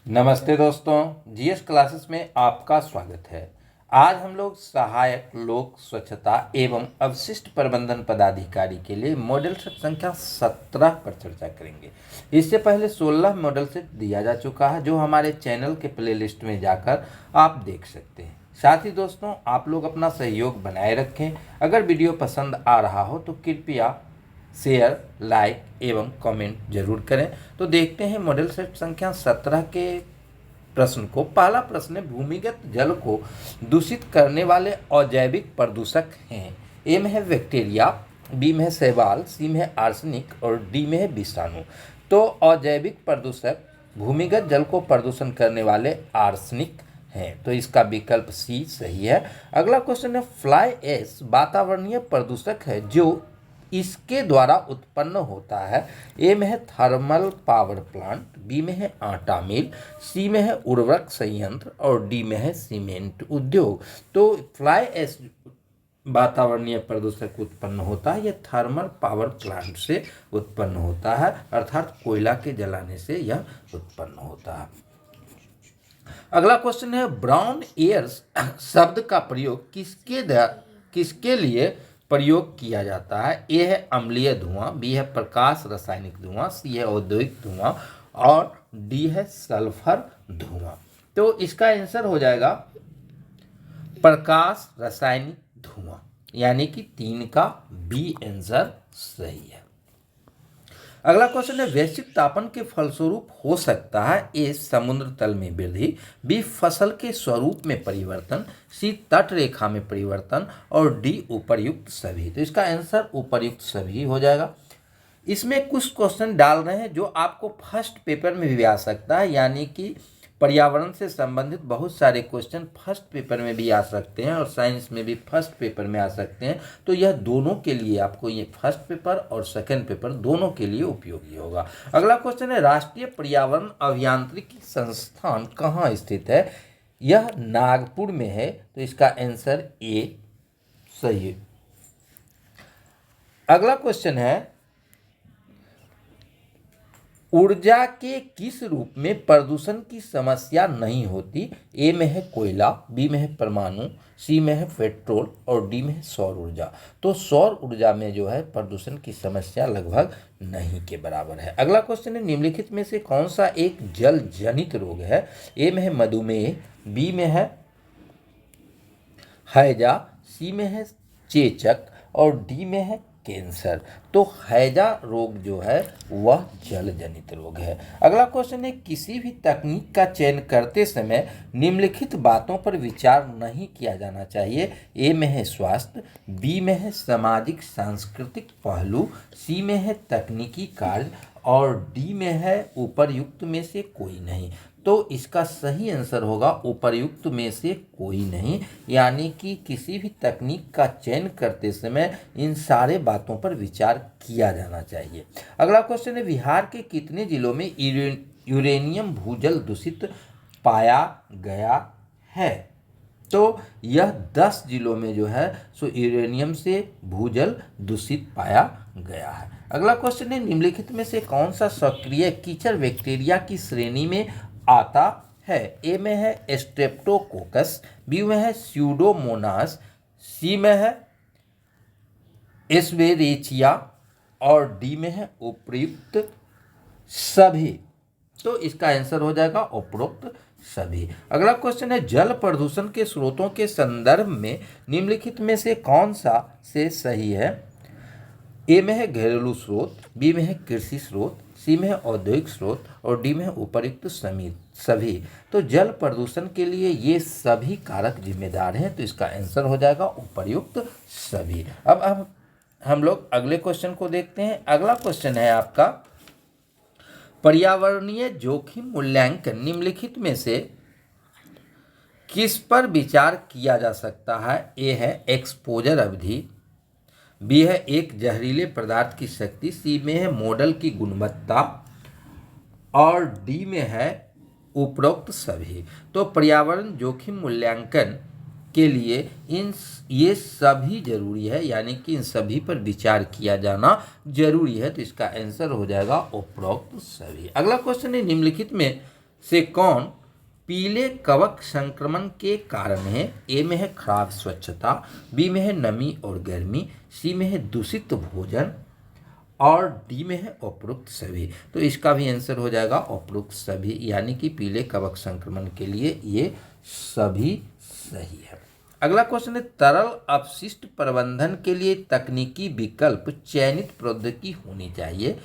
नमस्ते दोस्तों, GS classes में आपका स्वागत है। आज हम लोग सहायक लोक स्वच्छता एवं अवशिष्ट प्रबंधन पदाधिकारी के लिए मॉडल सेट संख्या 17 पर चर्चा करेंगे। इससे पहले 16 मॉडल सेट दिया जा चुका है, जो हमारे चैनल के प्लेलिस्ट में जाकर आप देख सकते हैं। साथ ही दोस्तों, आप लोग अपना सहयोग बनाए रखें। अगर वीडियो पसंद आ रहा हो तो कृपया शेयर, लाइक एवं कमेंट जरूर करें। तो देखते हैं मॉडल सेट संख्या 17 के प्रश्न को। पहला प्रश्न है, भूमिगत जल को दूषित करने वाले अजैविक प्रदूषक हैं। ए में है बैक्टीरिया, बी में है शैवाल, सी में है आर्सेनिक और डी में है विषाणु। तो अजैविक प्रदूषक भूमिगत जल को प्रदूषण करने वाले आर्सेनिक हैं, तो इसका विकल्प सी सही है। अगला क्वेश्चन है, फ्लाई ऐश वातावरणीय प्रदूषक है जो इसके द्वारा उत्पन्न होता है। ए में है थर्मल पावर प्लांट, बी में है आटा मिल, सी में है उर्वरक संयंत्र और डी में है सीमेंट उद्योग। तो फ्लाई ऐश वातावरणीय प्रदूषक उत्पन्न होता है, यह थर्मल पावर प्लांट से उत्पन्न होता है, अर्थात कोयला के जलाने से यह उत्पन्न होता है। अगला क्वेश्चन है, ब्राउन एयर्स शब्द का प्रयोग किसके लिए प्रयोग किया जाता है। ए है अम्लीय धुआं, बी है प्रकाश रासायनिक धुआं, सी है औद्योगिक धुआं और डी है सल्फर धुआं। तो इसका आंसर हो जाएगा प्रकाश रासायनिक धुआं, यानी कि 3 का बी आंसर सही है। अगला क्वेश्चन है, वैश्विक तापन के फलस्वरूप हो सकता है। ए समुद्र तल में वृद्धि, बी फसल के स्वरूप में परिवर्तन, सी तट रेखा में परिवर्तन और डी उपर्युक्त सभी। तो इसका आंसर उपर्युक्त सभी हो जाएगा। इसमें कुछ क्वेश्चन डाल रहे हैं जो आपको फर्स्ट पेपर में भी आ सकता है, यानी कि पर्यावरण से संबंधित बहुत सारे क्वेश्चन फर्स्ट पेपर में भी आ सकते हैं और साइंस में भी फर्स्ट पेपर में आ सकते हैं। तो यह दोनों के लिए आपको ये फर्स्ट पेपर और सेकंड पेपर दोनों के लिए उपयोगी होगा। अगला क्वेश्चन है, राष्ट्रीय पर्यावरण अभियांत्रिकी संस्थान कहाँ स्थित है। यह नागपुर में है, तो इसका आंसर ए सही है। अगला क्वेश्चन है, ऊर्जा के किस रूप में प्रदूषण की समस्या नहीं होती। ए में है कोयला, बी में है परमाणु, सी में है पेट्रोल और डी में है सौर ऊर्जा। तो सौर ऊर्जा में जो है प्रदूषण की समस्या लगभग नहीं के बराबर है। अगला क्वेश्चन है, निम्नलिखित में से कौन सा एक जल जनित रोग है। ए में है मधुमेह, बी में है हैजा, सी में है चेचक और डी में है कैंसर। तो हैजा रोग जो है वह जल जनित रोग है। अगला क्वेश्चन है, किसी भी तकनीक का चयन करते समय निम्नलिखित बातों पर विचार नहीं किया जाना चाहिए। ए में है स्वास्थ्य, बी में है सामाजिक सांस्कृतिक पहलू, सी में है तकनीकी कार्य और डी में है उपर्युक्त में से कोई नहीं। तो इसका सही आंसर होगा उपर्युक्त में से कोई नहीं, यानी कि किसी भी तकनीक का चयन करते समय इन सारे बातों पर विचार किया जाना चाहिए। अगला क्वेश्चन है, बिहार के कितने जिलों में यूरेनियम भूजल दूषित पाया गया है। तो यह 10 जिलों में जो है सो यूरेनियम से भूजल दूषित पाया गया है। अगला क्वेश्चन है, निम्नलिखित में से कौन सा सक्रिय कीचड़ बैक्टीरिया की श्रेणी में आता है। ए में है स्ट्रेप्टोकोकस, बी में है स्यूडोमोनास, सी में है एस्वेरेचिया और डी में है उपयुक्त सभी। तो इसका आंसर हो जाएगा उपरोक्त सभी। अगला क्वेश्चन है, जल प्रदूषण के स्रोतों के संदर्भ में निम्नलिखित में से कौन सा से सही है। ए में है घरेलू स्रोत, बी में है कृषि स्रोत, सी में है औद्योगिक स्रोत और डी में है उपर्युक्त सभी। तो जल प्रदूषण के लिए ये सभी कारक जिम्मेदार हैं, तो इसका आंसर हो जाएगा उपर्युक्त सभी। अब हम लोग अगले क्वेश्चन को देखते हैं। अगला क्वेश्चन है आपका, पर्यावरणीय जोखिम मूल्यांकन निम्नलिखित में से किस पर विचार किया जा सकता है। ए है एक्सपोजर अवधि, बी है एक जहरीले पदार्थ की शक्ति, सी में है मॉडल की गुणवत्ता और डी में है उपरोक्त सभी। तो पर्यावरण जोखिम मूल्यांकन के लिए ये सभी जरूरी है, यानी कि इन सभी पर विचार किया जाना जरूरी है। तो इसका आंसर हो जाएगा उपरोक्त सभी। अगला क्वेश्चन है, निम्नलिखित में से कौन पीले कवक संक्रमण के कारण है? ए में है खराब स्वच्छता, बी में है नमी और गर्मी, सी में है दूषित भोजन और डी में है उपरोक्त सभी। तो इसका भी आंसर हो जाएगा उपरोक्त सभी, यानी कि पीले कवक संक्रमण के लिए ये सभी सही है। अगला क्वेश्चन है तरल अपशिष्ट प्रबंधन के लिए तकनीकी विकल्प चयनित प्रौद्योगिकी होनी चाहिए।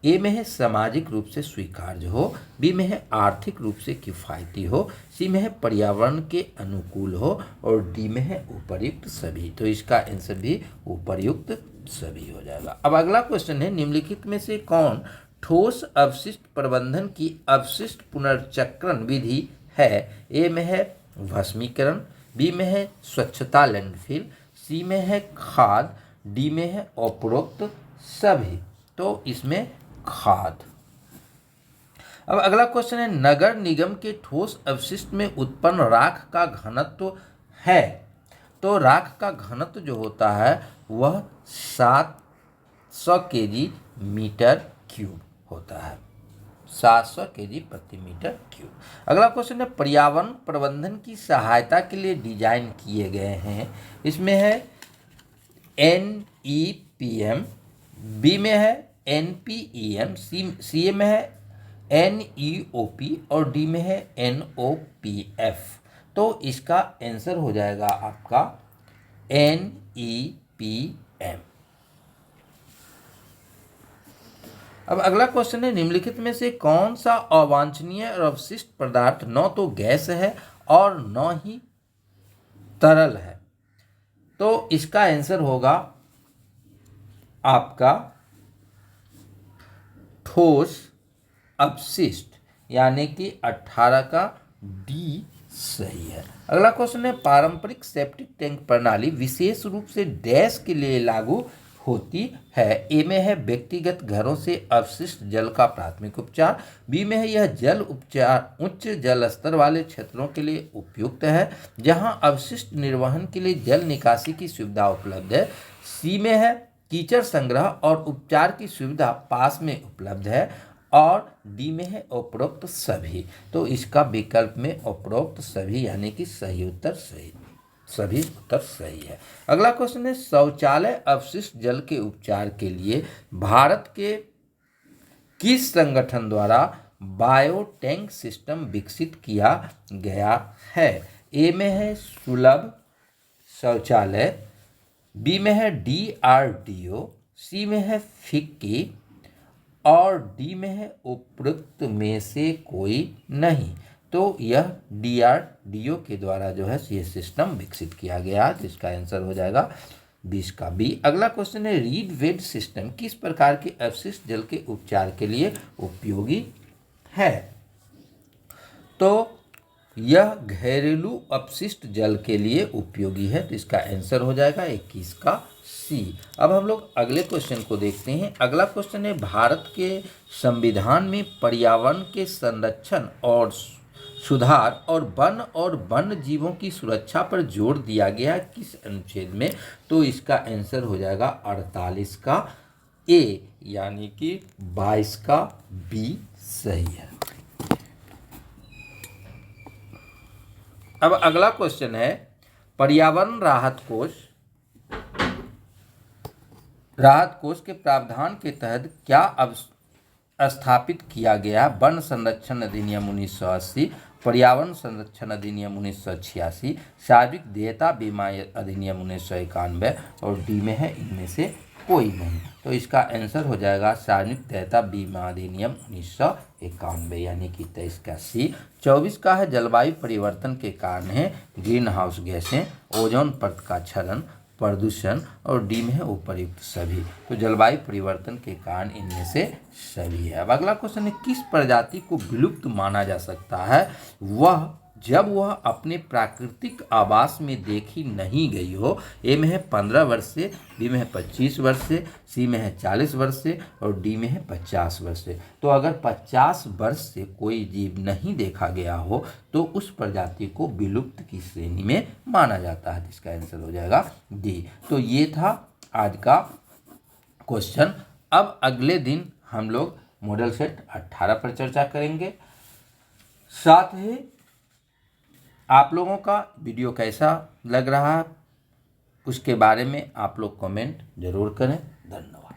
ए में है सामाजिक रूप से स्वीकार्य हो, बी में है आर्थिक रूप से किफ़ायती हो, सी में है पर्यावरण के अनुकूल हो और डी में है उपर्युक्त सभी। तो इसका आंसर भी उपर्युक्त सभी हो जाएगा। अब अगला क्वेश्चन है निम्नलिखित में से कौन ठोस अपशिष्ट प्रबंधन की अपशिष्ट पुनर्चक्रण विधि है? ए में है भस्मीकरण, बी में है स्वच्छता लैंडफिल, सी में है खाद, डी में है उपरोक्त सभी। तो इसमें खाद। अब अगला क्वेश्चन है नगर निगम के ठोस अपशिष्ट में उत्पन्न राख का घनत्व है। तो राख का घनत्व जो होता है वह 700 केजी मीटर क्यूब होता है, 700 केजी प्रति मीटर क्यूब। अगला क्वेश्चन है पर्यावरण प्रबंधन की सहायता के लिए डिजाइन किए गए हैं। इसमें है NEPM, बी में है NPEM, सी में है NEOP और डी में है NOPF। तो इसका आंसर हो जाएगा आपका NEPM। अब अगला क्वेश्चन है निम्नलिखित में से कौन सा अवांछनीय और अवशिष्ट पदार्थ न तो गैस है और न ही तरल है? तो इसका आंसर होगा आपका ठोस अपशिष्ट, यानी कि 18 का डी सही है। अगला क्वेश्चन है पारंपरिक सेप्टिक टैंक प्रणाली विशेष रूप से डैश के लिए लागू होती है। ए में है व्यक्तिगत घरों से अपशिष्ट जल का प्राथमिक उपचार, बी में है यह जल उपचार उच्च जल स्तर वाले क्षेत्रों के लिए उपयुक्त है जहां अवशिष्ट निर्वहन के लिए जल निकासी की सुविधा उपलब्ध है, सी में है कीचड़ संग्रह और उपचार की सुविधा पास में उपलब्ध है और डी में है उपरोक्त सभी। तो इसका विकल्प में उपरोक्त सभी यानी कि सही उत्तर सभी उत्तर सही है। अगला क्वेश्चन है शौचालय अपशिष्ट जल के उपचार के लिए भारत के किस संगठन द्वारा बायो टैंक सिस्टम विकसित किया गया है? ए में है सुलभ शौचालय, बी में है DRDO, सी में है फिक्की और डी में है उपरोक्त में से कोई नहीं। तो यह DRDO के द्वारा जो है ये सिस्टम विकसित किया गया, जिसका आंसर हो जाएगा 20 का बी। अगला क्वेश्चन है रीड वेड सिस्टम किस प्रकार के अपशिष्ट जल के उपचार के लिए उपयोगी है? तो यह घरेलू अपशिष्ट जल के लिए उपयोगी है, तो इसका आंसर हो जाएगा 21 का सी। अब हम लोग अगले क्वेश्चन को देखते हैं। अगला क्वेश्चन है भारत के संविधान में पर्यावरण के संरक्षण और सुधार और वन्य जीवों की सुरक्षा पर जोर दिया गया किस अनुच्छेद में? तो इसका आंसर हो जाएगा 48 का ए, यानी कि 22 का बी सही है। अब अगला क्वेश्चन है पर्यावरण राहत कोष के प्रावधान के तहत क्या अब स्थापित किया गया? वन संरक्षण अधिनियम 1980, पर्यावरण संरक्षण अधिनियम 1986, सार्वजनिक देयता बीमा अधिनियम 1991 और डी में है इनमें से कोई नहीं। तो इसका आंसर हो जाएगा सार्वजनिक देयता बीमा अधिनियम 1991, यानी कि 23 का सी। 24 का है जलवायु परिवर्तन के कारण है ग्रीन हाउस गैसें, ओजोन परत का क्षरण, प्रदूषण और डी में है उपर्युक्त सभी। तो जलवायु परिवर्तन के कारण इनमें से सभी है। अब अगला क्वेश्चन है किस प्रजाति को विलुप्त माना जा सकता है जब वह अपने प्राकृतिक आवास में देखी नहीं गई हो? ए में है 15 वर्ष से, बी में है 25 वर्ष से, सी में है 40 वर्ष से और डी में है 50 वर्ष से। तो अगर 50 वर्ष से कोई जीव नहीं देखा गया हो तो उस प्रजाति को विलुप्त की श्रेणी में माना जाता है, जिसका आंसर हो जाएगा डी। तो ये था आज का क्वेश्चन। अब अगले दिन हम लोग मॉडल सेट 18 पर चर्चा करेंगे। साथ ही आप लोगों का वीडियो कैसा लग रहा है उसके बारे में आप लोग कमेंट जरूर करें। धन्यवाद।